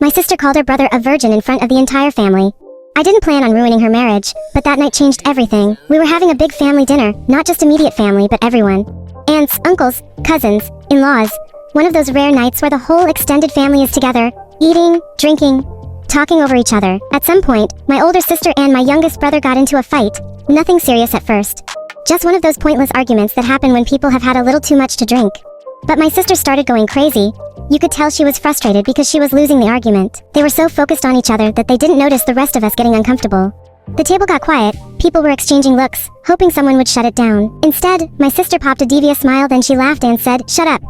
My sister called her brother a virgin in front of the entire family. I didn't plan on ruining her marriage, but that night changed everything. We were having a big family dinner, not just immediate family but everyone. Aunts, uncles, cousins, in-laws. One of those rare nights where the whole extended family is together, eating, drinking, talking over each other. At some point, my older sister and my youngest brother got into a fight. Nothing serious at first. Just one of those pointless arguments that happen when people have had a little too much to drink. But my sister started going crazy. You could tell she was frustrated because she was losing the argument. They were so focused on each other that they didn't notice the rest of us getting uncomfortable. The table got quiet, people were exchanging looks, hoping someone would shut it down. Instead, my sister popped a devious smile, then she laughed and said, "Shut up.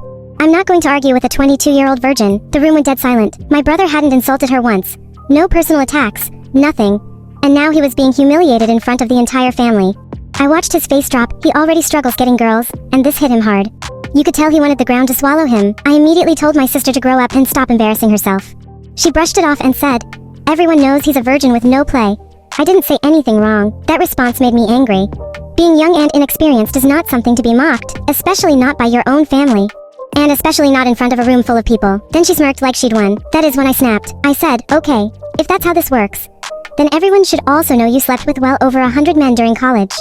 I'm not going to argue with a 22-year-old virgin." The room went dead silent. My brother hadn't insulted her once. No personal attacks, nothing. And now he was being humiliated in front of the entire family. I watched his face drop. He already struggles getting girls, and this hit him hard. You could tell he wanted the ground to swallow him. I immediately told my sister to grow up and stop embarrassing herself. She brushed it off and said, "Everyone knows he's a virgin with no play." I didn't say anything wrong. That response made me angry. Being young and inexperienced is not something to be mocked, especially not by your own family. And especially not in front of a room full of people. Then she smirked like she'd won. That is when I snapped. I said, "Okay, if that's how this works, then everyone should also know you slept with well over 100 men during college.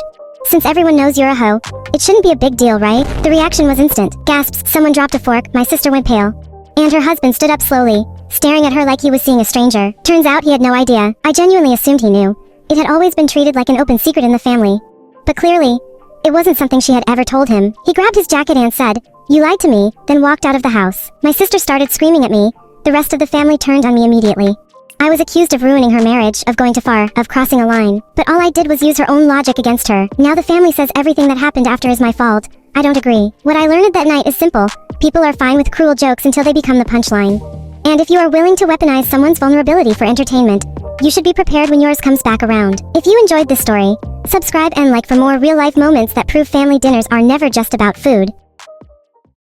Since everyone knows you're a hoe, it shouldn't be a big deal, right?" The reaction was instant. Gasps, someone dropped a fork, my sister went pale. And her husband stood up slowly, staring at her like he was seeing a stranger. Turns out he had no idea. I genuinely assumed he knew. It had always been treated like an open secret in the family. But clearly, it wasn't something she had ever told him. He grabbed his jacket and said, "You lied to me," then walked out of the house. My sister started screaming at me. The rest of the family turned on me immediately. I was accused of ruining her marriage, of going too far, of crossing a line. But all I did was use her own logic against her. Now the family says everything that happened after is my fault. I don't agree. What I learned that night is simple. People are fine with cruel jokes until they become the punchline. And if you are willing to weaponize someone's vulnerability for entertainment, you should be prepared when yours comes back around. If you enjoyed this story, subscribe and like for more real-life moments that prove family dinners are never just about food.